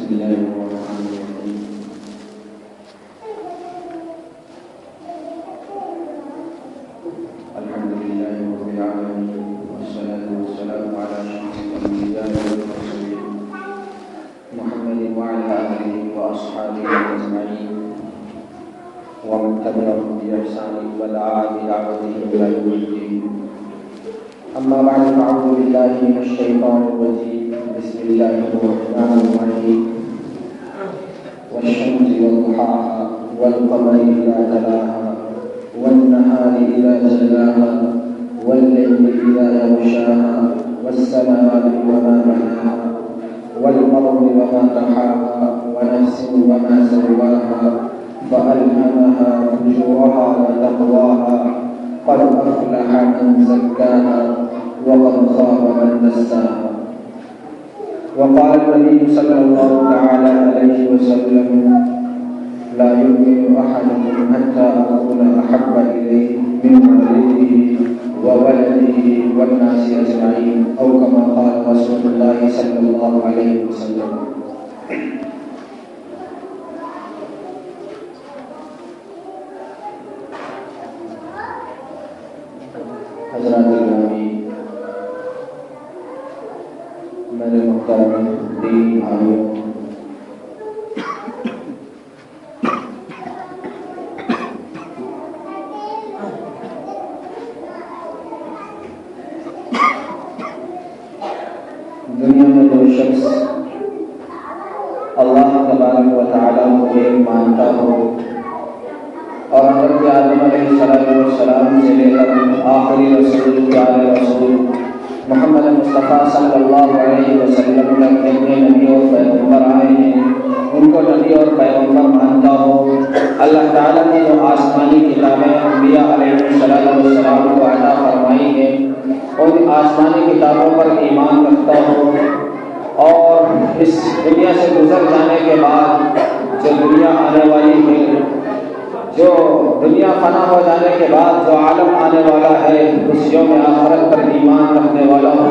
بسم الله الرحمن الرحيم. الحمد لله رب العالمين، والصلاة والسلام على أشرف الأنبياء والمرسلين محمد وعلى آله وأصحابه أجمعين ومن تبعهم بإحسان ودعا بدعوته إلى يوم الدين. أما بعد فأعوذ بالله من الشيطان الرجيم. بسم الله الرحمن الرحيم. والشمس وضحاها والقمر إذا تلاها والنهار إذا جلاها والليل إذا يغشاها والسماء وما بناها والأرض وما طحاها ونفس وما سواها فألهمها فجورها وتقواها قد أفلح من زكاها وقد خاب من دساها. وقال النبي صلى الله تعالى عليه وسلم: لا يؤمن أحدكم حتى أكون أحب إليه من والده وولده والناس أجمعين، أو كما قال رسول الله صلى الله عليه وسلم. حضرات گرامی، میرے محترم دین بھائیوں، دنیا میں جو شخص اللہ تبارک و تعالیٰ کو ایک مانتا ہو اور حضرت آدم علیہ السلام سے لے کر آخری رسول پیارے رسول محمد مصطفیٰ صلی اللہ علیہ وسلم تک جتنے نبی اور پیغمبر آئے ہیں ان کو نبی اور پیغمبر مانتا ہو، اللہ تعالیٰ نے جو آسمانی کتابیں انبیاء علیہ السلام کو عطا فرمائی ہیں ان آسمانی کتابوں پر ایمان رکھتا ہو، اور اس دنیا سے گزر جانے کے بعد جو دنیا آنے والی ہے، جو دنیا فنا ہو جانے کے بعد جو عالم آنے والا ہے، اس یوم آخرت پر ایمان رکھنے والا ہو۔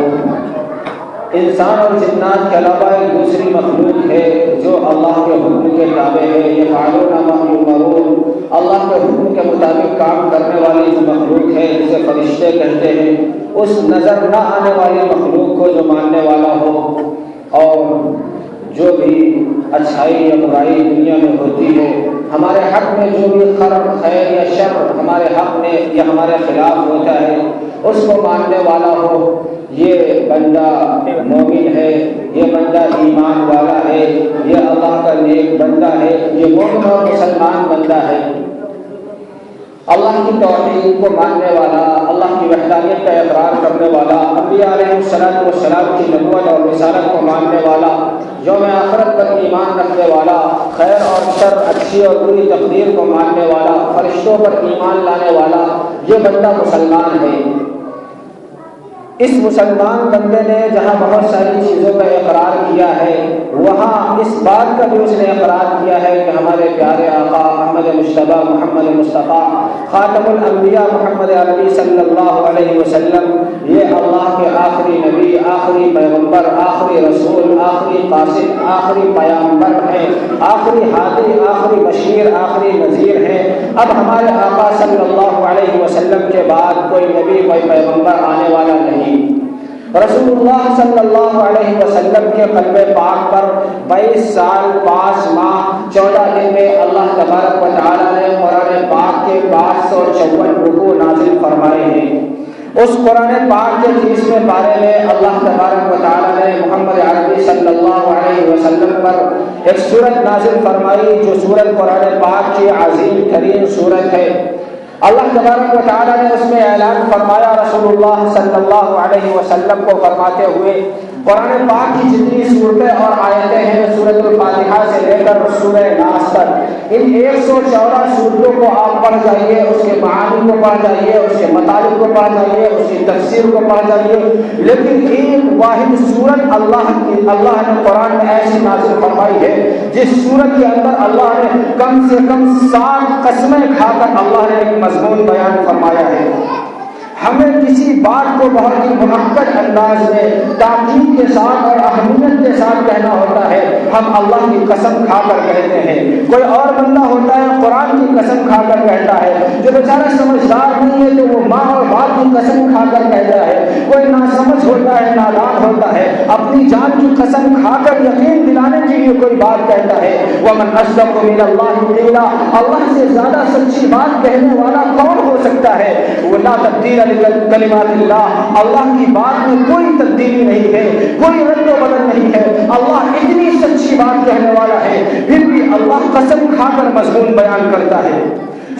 انسان اور جنات کے علاوہ ایک دوسری مخلوق ہے جو اللہ کے حکم کے تابع ہے، یفعلون ما یؤمرون، اللہ کے حکم کے مطابق کام کرنے والی جو مخلوق ہے جسے فرشتے کہتے ہیں، اس نظر نہ آنے والی مخلوق کو جو ماننے والا ہو، اور جو بھی اچھائی یا برائی دنیا میں ہوتی ہے، ہمارے حق میں جو بھی خیر یا شر ہمارے حق میں یا ہمارے خلاف ہوتا ہے اس کو ماننے والا ہو، یہ بندہ مومن ہے، یہ بندہ ایمان والا ہے، یہ اللہ کا نیک بندہ ہے، یہ مومن اور مسلمان بندہ ہے۔ اللہ کی توحید کو ماننے والا، اللہ کی وحدانیت کا اقرار کرنے والا، انبیاء علیہ السلام کی نبوت اور رسالت کو ماننے والا، یوم آخرت پر ایمان رکھنے والا، خیر اور شر، اچھی اور بری تقدیر کو ماننے والا، فرشتوں پر ایمان لانے والا، یہ بندہ مسلمان ہے۔ اس مسلمان بندے نے جہاں بہت ساری چیزوں کا اقرار کیا ہے، وہاں اس بات کا بھی اس نے اقرار کیا ہے کہ ہمارے پیارے آقا احمد مجتبیٰ محمد مصطفیٰ خاتم الانبیاء محمد عربی صلی اللہ علیہ وسلم یہ اللہ کے آخری نبی، آخری پیغمبر، آخری رسول، آخری قاسم، آخری پیامبر ہیں، آخری ہادی، آخری بشیر، آخری نذیر ہیں۔ اب ہمارے آقا صلی اللہ علیہ وسلم کے بعد کوئی نبی، کوئی پیغمبر آنے والا نہیں۔ رسول اللہ صلی اللہ علیہ وسلم کے قلب پاک پر 22 سال 5 ماہ 14 دن میں اللہ تبارک و تعالیٰ نے قرآن پاک کے 554 رکوع نازل فرمائے ہیں۔ اس قرآن پاک کے 30ویں پارے میں اللہ تبارک و تعالیٰ نے محمد عربی صلی اللہ علیہ وسلم پر ایک سورت نازل فرمائی جو سورت قرآن پاک کی عظیم ترین سورت ہے۔ اللہ تبارک و تعالیٰ نے اس میں اعلان فرمایا، رسول اللہ صلی اللہ علیہ وسلم کو فرماتے ہوئے، قرآن پاک کی جتنی صورتیں اور آیتیں ہیں سورۃ الفاتحہ سے لے کر سورہ ناس تک، ان 114 صورتوں کو آپ پڑھ جائیے، اس کے معانی کو پڑھ جائیے، اس کے مطالب کو پڑھ جائیے، اس کی تفسیر کو پڑھ جائیے، لیکن ایک واحد صورت اللہ نے قرآن میں ایسی نازل فرمائی ہے جس صورت کے اندر اللہ نے کم سے کم 60 قسمیں کھا کر اللہ نے ایک مضمون بیان فرمایا ہے۔ ہمیں کسی بات کو بہت ہی منعقد انداز میں تاکید کے ساتھ اور اہمیت کے ساتھ کہنا ہوتا ہے، ہم اللہ کی قسم کھا کر کہتے ہیں۔ کوئی اور بندہ ہوتا ہے قرآن کی قسم کھا کر کہتا ہے، جو بیچارہ سمجھدار نہیں ہے تو وہ ماں اور باپ کی قسم کھا کر کہتا ہے، کوئی ناسمجھ ہوتا ہے، نادان ہوتا ہے، اپنی جان کی قسم کھا کر یقین دلانے کے لیے کوئی بات کہتا ہے۔ وَمَنْ أَصْدَقُ مِنَ اللَّهِ قِيلًا، اللہ سے زیادہ سچی بات کہنے والا کون ہو سکتا ہے؟ وَلَا تَبْدِيلَ لِكَلِمَاتِ اللَّهِ، اللہ کی بات میں کوئی تبدیلی نہیں ہے، کوئی رد و بدل نہیں ہے۔ اللہ اتنی سچی بات کہنے والا ہے، پھر بھی اللہ قسم کھا کر مضمون بیان کرتا ہے۔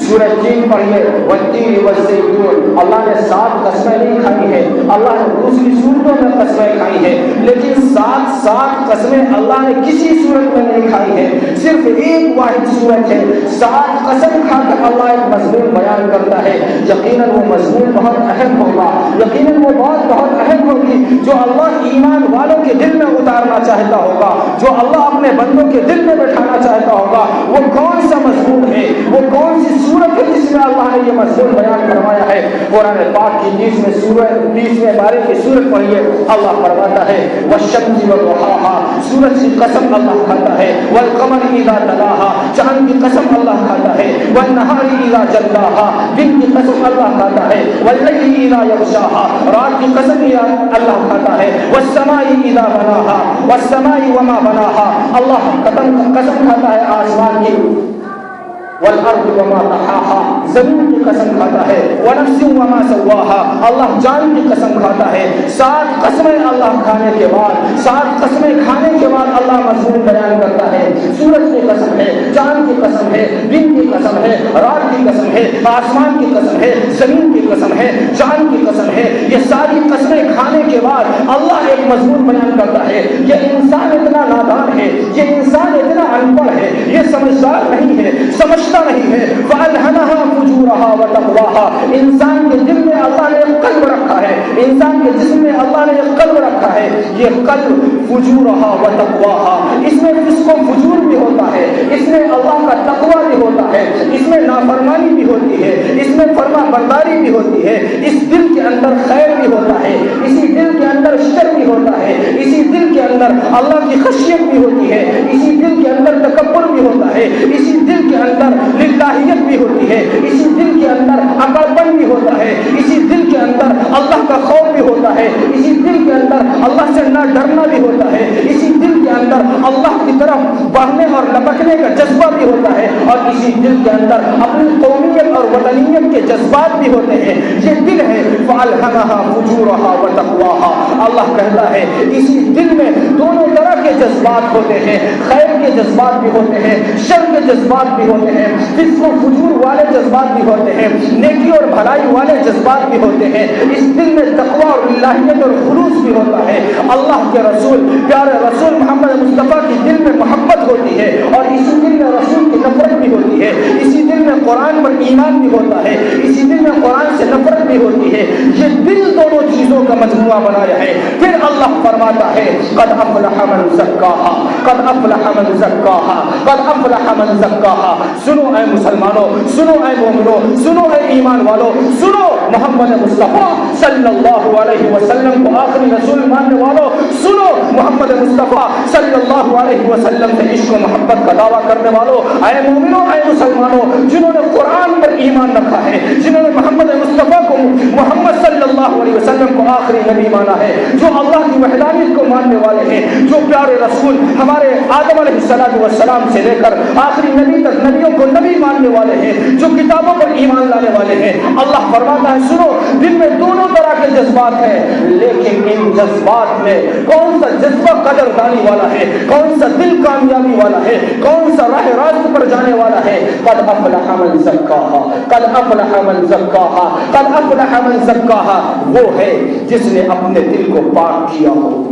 سورہ تین پڑھیے، والتین والزیتون، اللہ نے 7 قسمیں نہیں کھائی ہیں، اللہ نے دوسری صورتوں میں قسمیں کھائی ہیں، لیکن 7 قسمیں اللہ نے کسی صورت میں نہیں کھائی ہیں، صرف ایک واحد صورت ہے 7 قسم کھا کر اللہ ایک مضمون بیان کرتا ہے۔ یقیناً وہ مضمون بہت اہم ہوگا، یقیناً وہ بہت اہم ہوگی، جو اللہ ایمان والوں کے دل میں اتارنا چاہتا ہوگا، جو اللہ اپنے بندوں کے دل میں بٹھانا چاہتا ہوگا۔ وہ کون سا مضمون ہے، وہ کون سی سورت ہے جس میں اللہ نے یہ مضمون بیان فرمایا ہے؟ قرآن پاک کی 30ویں بارے کی سورت پڑھیے، اللہ فرماتا ہے والشمس وضحاها، سورج کی قسم اللہ کھاتا ہے، والقمر اذا تلاها، چاند کی قسم اللہ کھاتا ہے، والنہار اذا جلاها، دن کی قسم اللہ کھاتا ہے، واللیل اذا یغشاها، رات کی قسم اللہ کھاتا ہے، والسماء اذا بناها، والسماء وما بناها، اللہ قسم کھاتا ہے آسمان کی، والارض وما طحاها، زمین کی قسم کھاتا ہے، ونفس وما سواها، اللہ جان کی قسم کھاتا ہے۔ 7 قسمیں اللہ کھانے کے بعد، 7 قسمیں کھانے کے بعد اللہ مضمون بیان کرتا ہے۔ سورج کی قسم ہے، چاند کی قسم ہے، دن کی قسم ہے، رات کی قسم ہے، آسمان کی قسم ہے، زمین کی قسم ہے، چاند کی قسم ہے۔ یہ ساری قسمیں کھانے کے بعد اللہ ایک مضمون بیان کرتا ہے۔ یہ انسان اتنا نادان ہے، یہ انسان اتنا ان پڑھ ہے، یہ سمجھدار نہیں ہے، سمجھتا نہیں ہے۔ فَأَلْهَمَهَا فُجُورَهَا وَتَقْوَاهَا، انسان کے دل میں اللہ نے ایک قلب رکھا ہے، انسان کے جسم میں اللہ نے ایک قلب رکھا ہے، یہ قلب فجورها وتقواها، اس میں فسق و فجور بھی ہوتا ہے، اس میں اللہ کا تقوی بھی ہوتا ہے، اس میں نافرمانی بھی ہوتی ہے، اس میں فرما برداری بھی ہوتی ہے، اس دل کے اندر خیر بھی ہوتا ہے، اسی دل کے اندر شر بھی ہوتا ہے، اسی دل کے اندر اللہ کی خشیت بھی ہوتی ہے، اسی دل کے اندر تکبر بھی ہوتا ہے، اسی دل کے اندر للہیت بھی ہوتی ہے، اسی دل کے اندر عقلپن بھی ہوتا ہے، اسی دل کے اندر اللہ کا خوف بھی ہوتا ہے، اسی دل کے اندر اللہ سے نہ ڈرنا بھی ہوتا ہے، اسی دل کے اندر اللہ کی طرف بڑھنے اور لپکنے کا جذبہ بھی ہوتا ہے، اور اسی دل کے اندر اپنی قومیت اور وطنیت کے جذبات بھی ہوتے ہیں۔ یہ دل ہے فَأَلْهَمَهَا فُجُورَهَا وَتَقْوَاهَا، اللہ کہتا ہے اسی دل میں دونوں طرح کے جذبات ہوتے ہیں، خیر کے جذبات بھی ہوتے ہیں، شر کے جذبات بھی ہوتے ہیں، فسق و فجور والے جذبات بھی ہوتے ہیں، نیکی اور بھلائی والے جذبات بھی ہوتے ہیں۔ اس دل میں تقوی اور الہیت اور خلوص بھی ہوتا ہے۔ اللہ کے رسول پیارے رسول محمد مصطفیٰ کی دل میں محبت ہوتی ہے، اور اسی دل میں رسول کی نفرت بھی ہوتی ہے، اسی دل میں قرآن پر ایمان بھی ہوتا ہے، اسی دل میں قرآن سے نفرت بھی ہوتی ہے۔ یہ دل دونوں چیزوں کا مجموعہ بنایا ہے۔ پھر اللہ فرماتا ہے قد افلح من زکاہا، قد افلح من زکاہا، قد افلح من زکاہا۔ سنو اے مسلمانوں، سنو اے مومنوں، سنو اے ایمان والوں، سنو محمد مصطفیٰ صلی اللہ علیہ وسلم کو آخری رسول ماننے والوں، سنو محمد مصطفیٰ صلی اللہ علیہ وسلم سے عشق و محبت کا دعویٰ کرنے والوں، اے مومنوں، اے مسلمانوں، جنہوں نے قرآن پر ایمان رکھا ہے، جنہوں نے محمد مصطفیٰ کو، محمد صلی اللہ علیہ وسلم کو آخری نبی مانا ہے، جو اللہ کی وحدانیت کو ماننے والے ہیں، جو پیارے رسول ہمارے آدم علیہ السلام سے لے کر آخری نبی تک نبیوں کو نبی ماننے والے ہیں، جو کتابوں پر ایمان لانے والے ہیں۔ اللہ فرماتا ہے سنو، دل میں دونوں طرح کے جذبات ہیں، لیکن ان جذبات میں کون سا جذبہ قدردانی والا ہے، کون سا دل کامیابی والا ہے، کون سا راہ راست پر جانے والا ہے؟ قد افلح من زکاہا، قد افلح من زکاہا، قد افلح من زکاہا، وہ ہے جس نے اپنے دل کو پاک کیا ہو،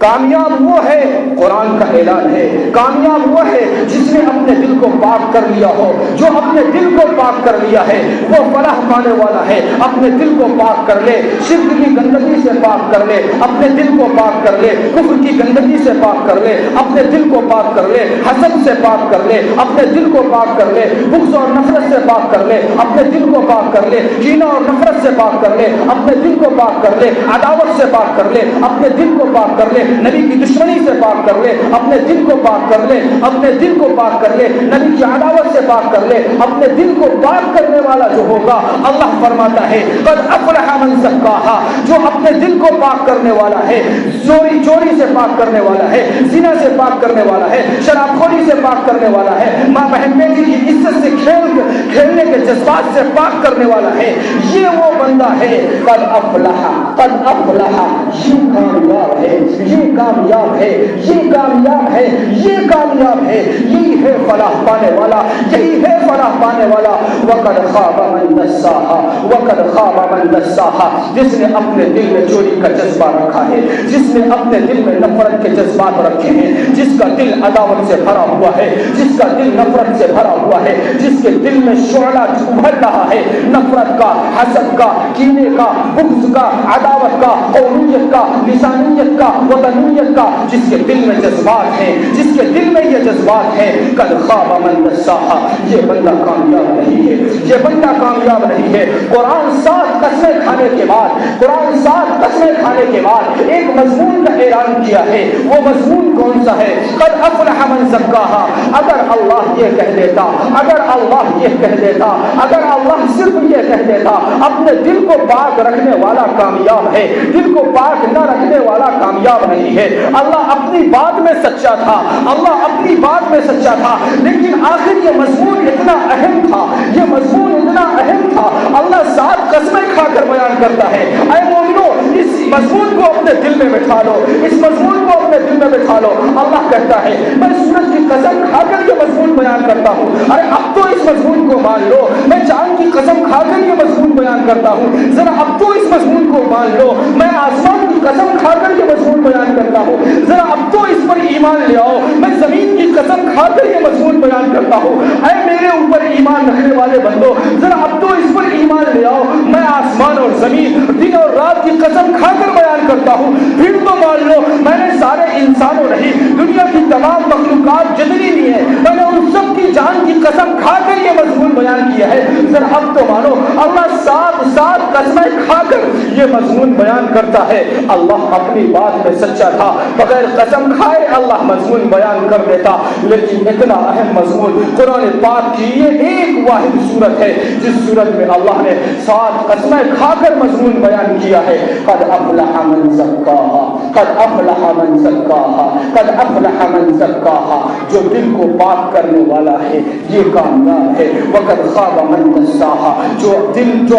کامیاب وہ ہے، قرآن کا اعلان ہے، کامیاب وہ ہے جس نے اپنے دل کو پاک کر لیا ہو۔ جو اپنے دل کو پاک کر لیا ہے وہ فلاح پانے والا ہے۔ اپنے دل کو پاک کر لے، شرک کی گندگی سے پاک کر لے، اپنے دل کو پاک کر لے، کفر کی گندگی سے پاک کر لے، اپنے دل کو پاک کر لے، حسد سے پاک کر لے، اپنے دل کو پاک کر لے، بغض اور نفرت سے پاک کر لے، اپنے دل کو پاک کر لے، کینہ اور نفرت سے پاک کر لے، اپنے دل کو پاک کر لے، عداوت سے پاک کر لے، اپنے دل کو پاک کر لے، نبی کی دشمنی سے پاک کر لے، اپنے دل کو پاک کر لے، اپنے دل کو پاک کر لے، نبی کی عداوت سے پاک کر لے، اپنے دل کو پاک کرنے والا جو ہوگا اللہ فرماتا ہے قد افلح من زکاہا، جو اپنے دل کو پاک کرنے والا ہے، چوری سے پاک کرنے والا ہے، زنا سے پاک کرنے والا ہے، شراب خوری سے پاک کرنے والا ہے، ماں بہن بیٹی کی عزت سے کھیلنے کے جذبات سے پاک کرنے والا ہے، یہ وہ بندہ ہے قد افلح، قد افلح، یہ کامیاب ہے، یہ کامیاب ہے، یہ کامیاب ہے، یہ کامیاب ہے، یہی ہے فلاح پانے والا، یہی ہے فلاح پانے والا۔ وقد خاب من دساہا، وقد خاب من دساہا، جس نے اپنے دل میں چوری کا جذبہ رکھا ہے، جس نے اپنے دل میں نفرت کے جذبات رکھے ہیں، جس کا دل عداوت سے بھرا ہوا ہے، جس کا دل نفرت سے بھرا ہوا ہے، جس کے دل میں شعلہ ابھر رہا ہے نفرت کا، حسد کا، کینے کا، بغض کا، عداوت کا، قومیت کا، لسانیت کا، وطنیت کا، جس کے دل میں جذبات ہیں، جس کے دل میں یہ جذبات ہیں، قد خاب من دساہا، یہ بندہ کامیاب نہیں ہے، یہ بندہ کامیاب نہیں ہے۔ قرآن 7 قسمیں کھانے کے بعد، قرآن 7 قسمیں کھانے کے بعد ایک مضمون کا اعلان کیا ہے، وہ مضمون کون سا ہے؟ قد افلح من زکاہا۔ اگر اللہ یہ کہہ دیتا، اگر اللہ یہ کہہ دیتا، اگر اللہ صرف یہ کہہ دیتا اپنے دل کو پاک رکھنے والا کامیاب ہے، دل کو پاک نہ رکھنے والا کامیاب نہیں ہے۔ اللہ اپنی بات میں سچا تھا، اللہ اپنی بات میں سچا تھا، لیکن آخر یہ مضمون اتنا اہم تھا، یہ مضمون اتنا اہم تھا، اللہ 7 قسمیں کھا کر بیان کرتا ہے۔ اے مومنو، اس مضمون کو اپنے دل میں بٹھا لو، اس مضمون کو اپنے دل میں بٹھا لو۔ اللہ کہتا ہے میں سورج کی قسم کھا کر یہ مضمون بیان کرتا ہوں، ارے اب تو اس مضمون کو مان لو۔ میں چاند کی قسم کھا کر یہ مضمون بیان کرتا ہوں، ذرا اب تو اس مضمون کو مان لو۔ میں آسمان کی قسم کھا کر یہ مضمون بیان کرتا ہوں، ذرا اب تو اس پر ایمان لے آؤ۔ میں زمین کی قسم کھا کر یہ مضمون بیان کرتا ہوں، اے میرے اوپر ایمان رکھنے والے بندو، ذرا اب تو اس پر ایمان لے آؤ۔ میں آسمان اور زمین، دن اور رات کی قسم کھا کر بیان کرتا ہوں، پھر تو مان لو میں نے سارے انسانوں نہیں، دنیا کی تمام مخلوقات جتنی بھی ہیں، میں نے ان سب کی جان کی قسم کھا کر یہ مضمون بیان کیا ہے، ذرا اب تو مانو۔ اللہ 7 قسمیں کھا کر یہ مضمون بیان کرتا ہے۔ اللہ اپنی بات میں سچا تھا، بغیر قسم کھائے اللہ مضمون بیان کر دیتا، لیکن اتنا اہم مضمون قرآن پاک کی یہ ایک واحد صورت ہے جس صورت میں اللہ نے 7 قسمیں کھا کر مضمون بیان کیا ہے۔ قد افلح من زکاہا، قد افلح من زکاہا، قد افلح من زکاہا، جو دل کو پاک کرنے والا ہے یہ کامیاب ہے۔ وقد خاب من دساہا، جو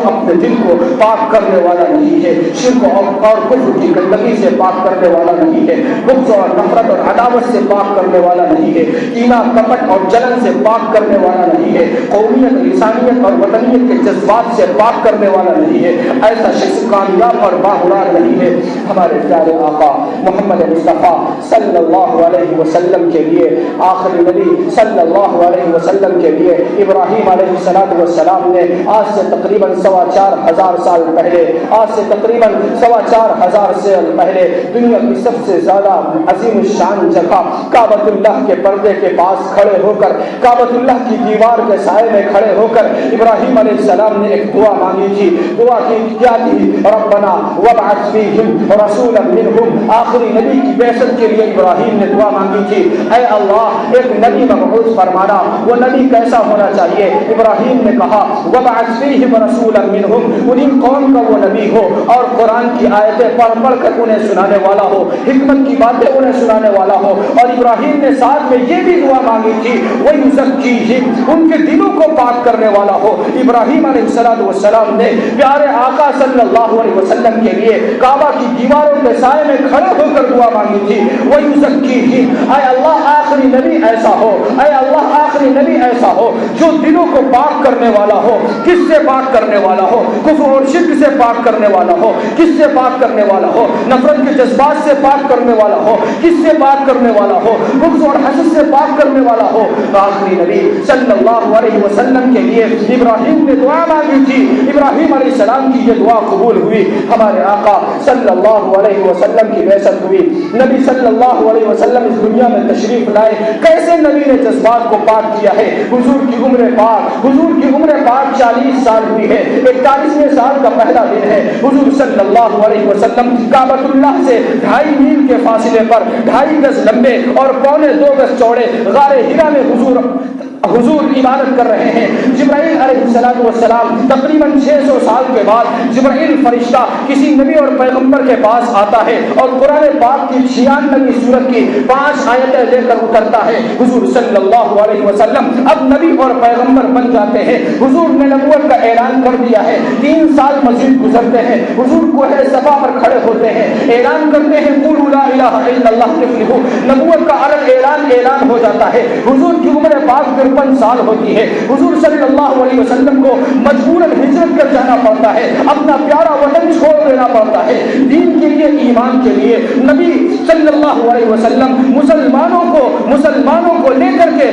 اپنے دل کو پاک کرنے والا نہیں ہے، شرک اور کفر کی گندگی سے پاک کرنے والا نہیں ہے، بغض اور نفرت اور عداوت سے پاک کرنے والا نہیں ہے، کینہ کپٹ اور جلن سے پاک کرنے والا نہیں ہے، قومیت، لسانیت اور وطنیت کے جذبات سے پاک کرنے والا نہیں ہے، ایسا شخص کامیاب اور باغرار نہیں ہے۔ ہمارے پیارے آقا محمد مصطفیٰ صلی اللہ علیہ وسلم کے لیے، آخری نبی صلی اللہ علیہ وسلم کے لیے ابراہیم علیہ السلام نے آج سے تقریباً 4,2500 سال پہلے، آج سے تقریباً 4,2500 سال پہلے دنیا کی سب سے زیادہ عظیم الشان جگہ کعبۃ اللہ کے پردے کے پاس کھڑے ہو کر، کعبۃ اللہ کی دیوار کے سائے میں کھڑے ہو کر ابراہیم علیہ السلام نے ایک دعا مانگی تھی۔ دعا کی کیا تھی؟ ربنا وابعث فیہم رسولا منہم، آخری نبی کی بعثت کے لیے ابراہیم نے دعا مانگی تھی، اے اللہ ایک نبی مبعوث فرمانا، وہ نبی کیسا ہونا چاہیے؟ ابراہیم نے کہا وابعث فیہم رسولا منہم، انہیں قوم کا وہ نبی ہو اور قرآن کی آیتیں پڑھ پڑھ کر انہیں سنانے والا ہو، حکمت کی باتیں انہیں سنانے والا ہو۔ اور ابراہیم نے ساتھ میں یہ بھی دعا مانگی تھی وَيُزَكِّيهِمْ، ان کے دلوں کو پاک کرنے والا ہو۔ ابراہیم علیہ السلام نے پیارے آقا صلی اللہ علیہ وسلم کے لیے کعبہ کی دیواروں کے سائے میں کھڑے ہو کر دعا مانگی تھی وَيُزَكِّيهِمْ، اے اللہ آخری نبی ایسا ہو، اے اللہ آخری نبی ایسا ہو جو جو دلوں کو پاک کرنے والا ہو. کس سے پاک کرنے والا ہو؟ کفر اور شرک سے پاک کرنے والا ہو. کس سے پاک کرنے والا ہو؟ نفرت کے جذبات سے پاک کرنے والا ہو. کس سے پاک کرنے والا ہو؟ بغض اور حسد سے پاک کرنے والا ہو. آخری نبی صلی اللہ علیہ وسلم کے لیے ابراہیم نے دعا مانگی تھی. ابراہیم علیہ السلام کی یہ دعا قبول ہوئی. ہمارے آقا صلی اللہ علیہ وسلم کی بعثت ہوئی. نبی صلی اللہ علیہ وسلم اس دنیا میں تشریف لائے. کیسے نبی نے جذبات کو پاک کیا ہے؟ حضور کی عمر پاک 40 سال ہوئی ہے. 41ویں سال کا پہلا دن ہے. حضور صلی اللہ علیہ وسلم کعبۃ اللہ سے 2.5 میل کے فاصلے پر 2.5 گز لمبے اور 1.25 گز چوڑے غار ہرا میں حضور عبادت کر رہے ہیں. جبرائیل علیہ السلام تقریباً 600 سال کے بعد جبرائیل فرشتہ کسی نبی اور پیغمبر کے پاس آتا ہے اور قرآن پاک کی 96ویں سورت کی 5 آیتیں لے کر اترتا ہے. حضور صلی اللہ علیہ وسلم اب نبی اور پیغمبر بن جاتے ہیں. حضور نے نبوت کا اعلان کر دیا ہے. 3 سال مزید گزرتے ہیں. حضور کوہ صفا پر کھڑے ہوتے ہیں, اعلان کرتے ہیں قولوا لا الہ الا اللہ تفلحوا. نبوت کا اعلان ہو جاتا ہے. حضور کی عمر پاک 53 سال ہوتی ہے. حضور صلی اللہ علیہ وسلم کو مجبوراً ہجرت کر جانا پڑتا ہے. اپنا پیارا وطن چھوڑ دینا پڑتا ہے دین کے لیے, ایمان کے لیے. نبی صلی اللہ علیہ وسلم مسلمانوں کو لے کر کے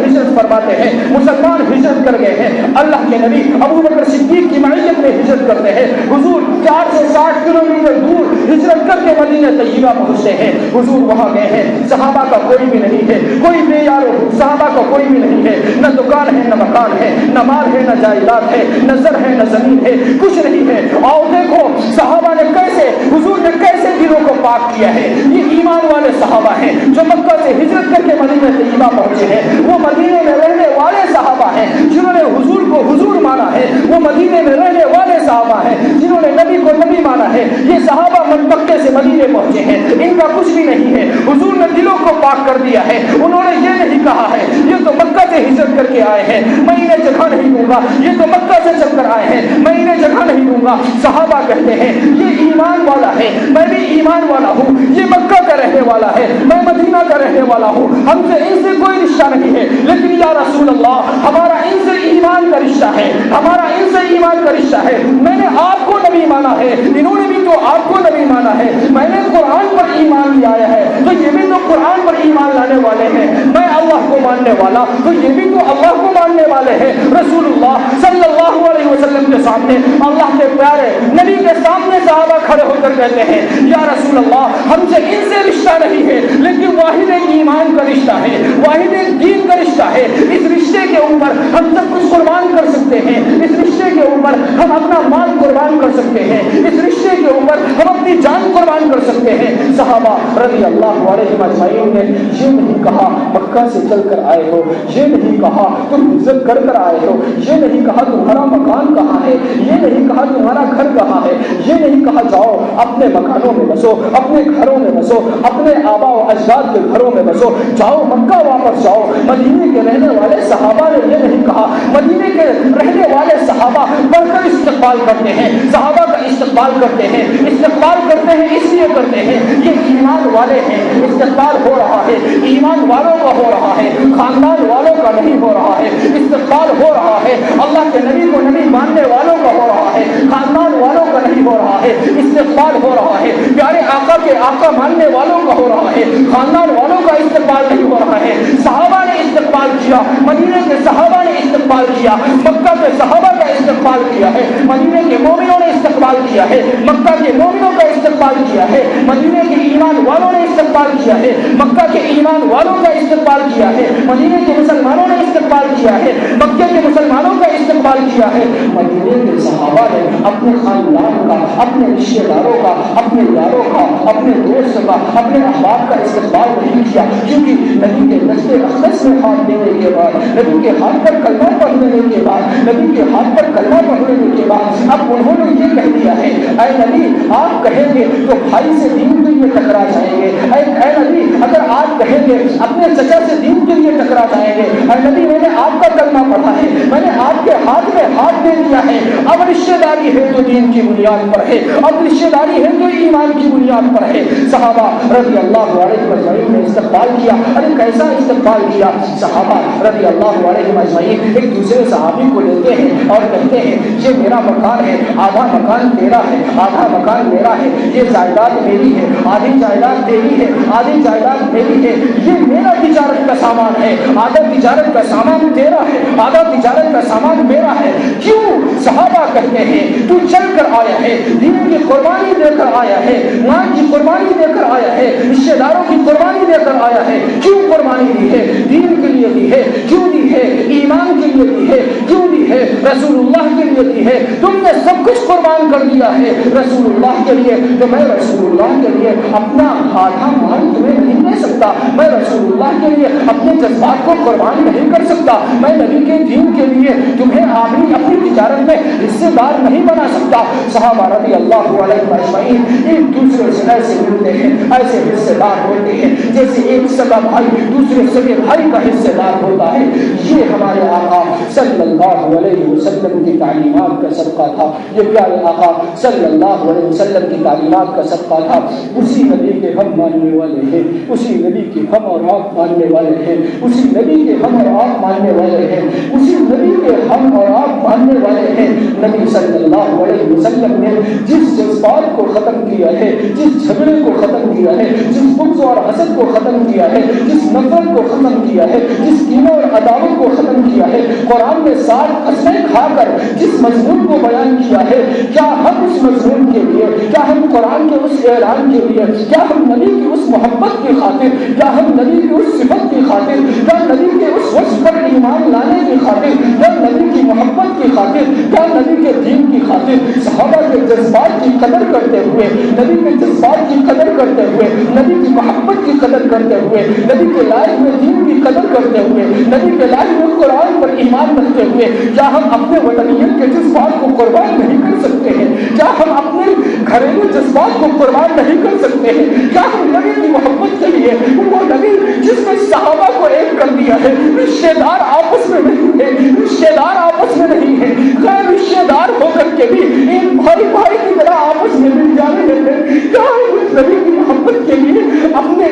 ہجرت فرماتے ہیں. مسلمان ہجرت کر گئے ہیں. اللہ کے نبی ابو بکر صدیق کی معیت میں ہجرت کرتے ہیں. حضور 4 سے 60 کلومیٹر دور ہجرت کر کے مدینہ طیبہ پہنچتے ہیں. حضور وہاں گئے ہیں. صحابہ کا کوئی بھی نہیں ہے, کوئی بے یار صحابہ کا کوئی بھی نہیں ہے. نہ دکان ہے, نہ مکان ہے, نہ مال ہے, نہ جائیداد ہے, نہ زر ہے, نہ زمین ہے, کچھ نہیں ہے. اور دیکھو صحابہ نے کیسے, حضور نے کیسے دلوں کو پاک کیا ہے. یہ ایمان والے صحابہ ہیں جو مکہ سے ہجرت کر کے مدینہ طیبہ پہنچے ہیں. وہ مدینے میں رہنے والے صحابہ ہیں جنہوں نے حضور کو حضور مانا ہے. وہ مدینے میں رہنے والے صحابہ ہیں جنہوں نے نبی کو نبی مانا ہے. یہ صحابہ مکے سے مدینے پہنچے ہیں. ان کا کچھ بھی نہیں ہے. حضور نے دلوں کو پاک کر دیا ہے. انہوں نے یہ نہیں کہا ہے یہ تو مکہ سے ہجرت کر کے آئے ہیں, میں انہیں جگہ نہیں دوں گا. یہ تو مکہ سے چل کر آئے ہیں, میں انہیں جگہ نہیں دوں گا. صحابہ کہتے ہیں یہ ایمان والا ہے, میں بھی ایمان والا ہوں. یہ مکہ کا رہنے والا ہے, میں مدینہ کا رہنے والا ہوں. ہم سے ان سے کوئی رشتہ نہیں ہے, لیکن یا رسول اللہ ہمارا ان سے ایمان کا رشتہ ہے. ہمارا ان سے ایمان کا رشتہ ہے. میں نے آپ کو نبی مانا ہے, انہوں نے بھی تو آپ کو نبی مانا ہے. میں نے قرآن پر ایمان لے آیا ہے, تو یہ بھی تو قرآن پر ایمان لانے والے ہیں. میں اللہ کو ماننے والا, تو یہ بھی تو اللہ کو ماننے والے ہیں. رسول اللہ صلی اللہ علیہ وسلم کے سامنے, اللہ کے پیارے نبی کے سامنے صحابہ کھڑے ہو کر کہتے ہیں یا رسول اللہ ہم سے ان سے رشتہ نہیں ہے, لیکن واحد ایک ایمان کا رشتہ ہے, واحد ایک دین کا رشتہ ہے. اس رشتے کے اوپر ہم سب کچھ قربان کر سکتے ہیں. اس رشتے کے اوپر ہم اپنا مال قربان کر سکتے ہیں. اس رشتے کے اوپر ہم اپنی جان قربان کر سکتے ہیں. صحابہ رضی اللہ علیہم اجمعین نے یہ نہیں کہا مکہ سے چل کر آئے ہو, یہ نہیں کہا تم عزت کر کر آئے ہو, یہ نہیں کہا تمہارا مکان کہاں ہے, یہ نہیں کہا تمہارا گھر کہاں ہے, یہ نہیں کہا جاؤ اپنے مکانوں میں بسو, اپنے گھروں میں بسو, اپنے آبا و اجداد کے گھروں میں بسو, جاؤ مکہ واپس جاؤ. مدینے کے رہنے والے صحابہ نے یہ نہیں کہا. مدینے کے رہنے والے صحابہ بڑھ کر استقبال کرتے ہیں, صحابہ کا استقبال کرتے ہیں. استقبال کرتے ہیں اس لیے کرتے ہیں یہ ایمان والے ہیں. استقبال ہو رہا ہے, ایمان والوں کا ہو رہا ہے, خاندان والوں کا نہیں ہو رہا ہے. استقبال ہو رہا ہے اللہ کے نبی کو نبی ماننے والوں کا ہو رہا ہے, خاندان والوں کا نہیں ہو رہا ہے. استقبال ہو رہا ہے پیارے آقا کے آقا ماننے والوں کا ہو رہا ہے, خاندان والوں کا استقبال نہیں ہو رہا ہے. صحابہ نے استقبال کیا, مدینے کے صحابہ نے استقبال کیا, مکہ کے صحابہ کا استقبال کیا ہے, مدینے کے مومنوں نے استقبال کیا ہے, مکہ کے مومنوں کا استقبال کیا ہے, مدینے کے ایمان والوں نے استقبال کیا ہے, مکہ کے ایمان والوں کا استقبال کیا ہے, مدینے کے مسلمانوں نے استقبال کیا ہے, مکہ کے مسلمانوں کا استقبال کیا ہے. مدینے کے صحابہ نے اپنے خاندان کا, اپنے رشتے داروں کا, اپنے یاروں کا, اپنے دوست کا, اپنے احباب کا استقبال نہیں کیا, کیونکہ نبی کے دستے اقدس میں ہاتھ دینے کے بعد, نبی کے ہاتھ پر کلمہ پڑھنے کے بعد, نبی کے ہاتھ پر کلمہ پڑھنے کے بعد اب انہوں نے یہ کہہ دیا ہے اے نبی آپ کہیں گے تو بھائی سے دین کے لیے ٹکرا جائیں گے. اے نبی اگر آپ کہیں گے اپنے چچا سے دین کے لیے ٹکرا جائیں گے. اے نبی میں نے آپ کا کلمہ پڑھا ہے, میں نے آپ کے ہاتھ میں ہاتھ دے دیا ہے. اب رشتے داری ہے تو دین کی بنیاد پر ہے, اب رشتے داری ہے تو ایمان کی بنیاد پر ہے. صحابہ رضی اللہ علیہ اجمعین نے استقبال کیا. ارے کیسا استقبال کیا؟ صحابہ رضی اللہ علیہ اجمعین ایک دوسرے صحابی کو لیتے ہیں اور کہتے ہیں یہ میرا مکان ہے, آدھا مکان تیرا ہے, آدھا مکان میرا ہے, یہ جائیداد میری ہے, آدھی جائیداد تیری ہے, آدھی جائیداد میری ہے, یہ میرا تجارت کا سامان ہے, آدھا تجارت کا سامان تیرا ہے, آدھا تجارت کا سامان میرا ہے. کیوں؟ صحابہ کہتے ہیں تو چل کر آیا ہے, دین کی قربانی دے کر آیا ہے, ماں کی قربانی دے کر آیا ہے, رشتے داروں کی قربانی دے کر آیا ہے. کیوں قربانی دی ہے؟ دین کے لیے دی ہے. کیوں دی ہے؟ ایمان کے لیے دی ہے. کیوں دی ہے؟ رسول اللہ کے لیے دی ہے. تم نے سب کچھ قربان کر دیا ہے رسول اللہ کے لیے, تو میں رسول اللہ کے لیے اپنا آدھا مال تمہیں نہیں دے سکتا. میں رسول اللہ کے لیے اپنے جذبات کو قربان نہیں کر سکتا. میں نبی کے دین کے لیے تمہیں اپنی تجارت میں حصے دار نہیں بنا سکتا. صحابہ رضی اللہ علیہ اجمعین ایک دوسرے سے ایسے ملتے ہیں, ایسے حصے دار ہوتے ہیں جیسے ایک سگا بھائی دوسرے سگے بھائی کا حصے دار ہوتا ہے. یہ ہمارے آقا صلی اللہ علیہ وسلم کی تعلیمات کا صدقہ تھا. یہ پیارے آقا صلی اللہ علیہ وسلم کی تعلیمات کا صدقہ تھا. اسی نبی کے ہم ماننے والے ہیں, اسی نبی کے ہم اور آپ ماننے والے ہیں, اسی نبی کے ہم اور آپ ماننے والے ہیں, اسی نبی کے ہم اور آپ ماننے والے ہیں. نبی صلی اللہ علیہ وسلم نے جس جذبات کو ختم کیا ہے, جس جھگڑے کو ختم کیا ہے, جس بغض اور حسد کو ختم کیا ہے, جس نفرت کو ختم کیا ہے, جس کینہ اور عداوت کو ختم کیا ہے, قرآن میں 60 قسمیں کھا کر جس مضمون کو بیان کیا ہے, کیا ہم اس مضمون کے لیے, کیا ہم قرآن کے اس اعلان کے لیے, کیا ہم نبی کی اس محبت کی خاطر, کیا ہم نبی کی اس صفت کی خاطر, کیا نبی کے اس وصف پر ایمان لانے کی خاطر, کیا نبی کی محبت کی خاطر, کیا نبی کے دین کی خاطر صحابہ کے جذبات کی قدر کرتے ہوئے, نبی کے جذبات کی قدر کرتے ہوئے, نبی کی محبت کی قدر کرتے ہوئے, نبی کے لائے ہوئے دین کی قدر کرتے ہوئے, نبی کے لائے ہوئے قرآن پر ایمان رکھتے ہوئے, کیا ہم اپنے وطنیت کے جذبات کو قربان نہیں کر سکتے ہیں؟ کیا ہم اپنے گھریلو جذبات کو قربان نہیں کر سکتے ہیں؟ کیا ہم نبی کی محبت کے لیے, وہ نبی جس نے صحابہ کو ایک کر دیا ہے, رشتے دار آپس میں نہیں ہے, رشتے دار آپس میں نہیں ہے, غیر رشتے دار ہو کر کے بھی ایک بھائی بھائی کی طرح آپس میں مل جانے دیتے, کیا ہم اس نبی کی محبت کے لیے اپنے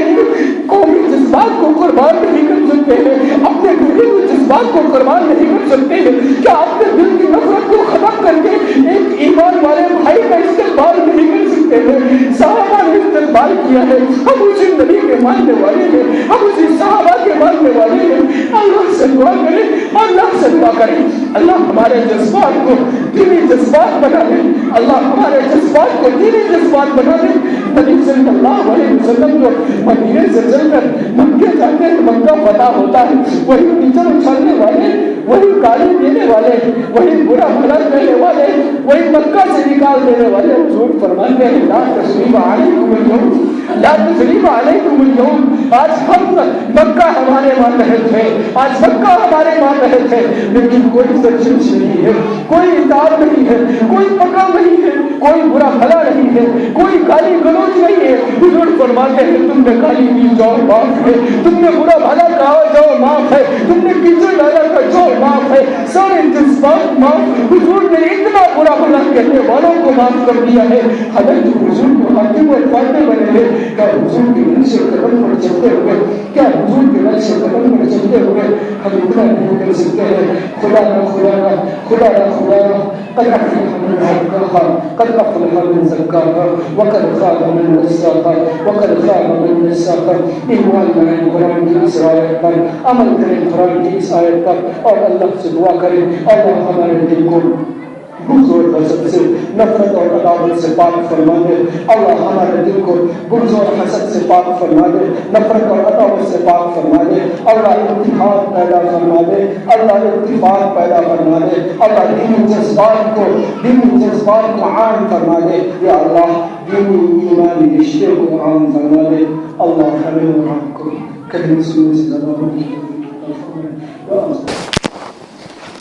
قومی جذبات کو قربان نہیں کر سکتے ہیں, اپنے گھریلو جذبات کو قربان نہیں کر سکتے ہیں؟ کیا اپنے دل کی نفرت کو ختم کر کے ایک ایمان والے بھائی کا استقبال نہیں کر سکتے ہیں؟ صحابہ نے استقبال کیا ہے, ہم اسی نبی کے ماننے والے ہیں, ہم اسی صحابہ کے ماننے والے ہیں. اللہ سے دعا کریں, اللہ سے دعا کریں, اللہ ہمارے جذبات کو دینی جذبات بنا دے, اللہ ہمارے جذبات کو دینی جذبات بنا دے. نبی صلی اللہ علیہ وسلم کو مدینے سے چل کر مکے جاتے ہیں, مکہ فتح ہوتا ہے, وہی کیچڑ اچھالنے والے, وہی گالی دینے والے, وہی برا بھلا کہنے والے, وہی مکہ سے نکال دینے والے حضور فرماتے ہیں لا تثریب علیکم اليوم, لا تثریب علیکم اليوم. آج ہم مکہ ہمارے ماتحت ہے, آج مکہ ہمارے ماتحت ہے, لیکن کوئی تجویز نہیں ہے, کوئی اتاب نہیں ہے, کوئی پکڑ نہیں ہے, کوئی برا بھلا نہیں ہے, کوئی گالی گلوچ نہیں ہے. حضور فرماتے ہیں تم نے گالی دی جاؤ معاف ہے, تم نے برا بھلا کہا جاؤ معاف ہے, تم نے کیچڑ ڈالا کا جاؤ معاف ہے, سارے جذبات معاف. حضور نے اتنا برا بھلا کہنے والوں کو معاف کر دیا ہے. حضرت حضور کو خاتم الفاتح بنے ہیں. کیا حضور کے نقش قدم پر چلتے ہوئے, کیا حضور کے نقش قدم پر چلتے ہوئے ہم اتنا نہیں کر سکتے ہیں؟ خدا نہ خدا نہ خدا نہ خدا نہ قد افلح من زکاها, قد افلح من زکاها, وقد خاب من دساها, وقد خاب من دساها. ایمان لائیں قرآن کی اس آیت پر, عمل کریں قرآن کی اس آیت پر, اور اللہ سے دعا کریں اللہ ہمارے دل کو بغض اور حسد سے, نفرت اور عداوت سے پاک فرما دے. اللہ ہمارے دل کو بغض اور حسد سے پاک فرما دے, نفرت اور عداوت سے پاک فرما دے. اللہ اتحاد پیدا فرما دے, اللہ اتفاق پیدا فرما دے. اللہ دینی جذبات کو عام فرما دے. یا اللہ دینی ایمانی رشتے کو عام فرما دے. اللہ ہمیں اور آپ کو کبھی سننے سے زیادہ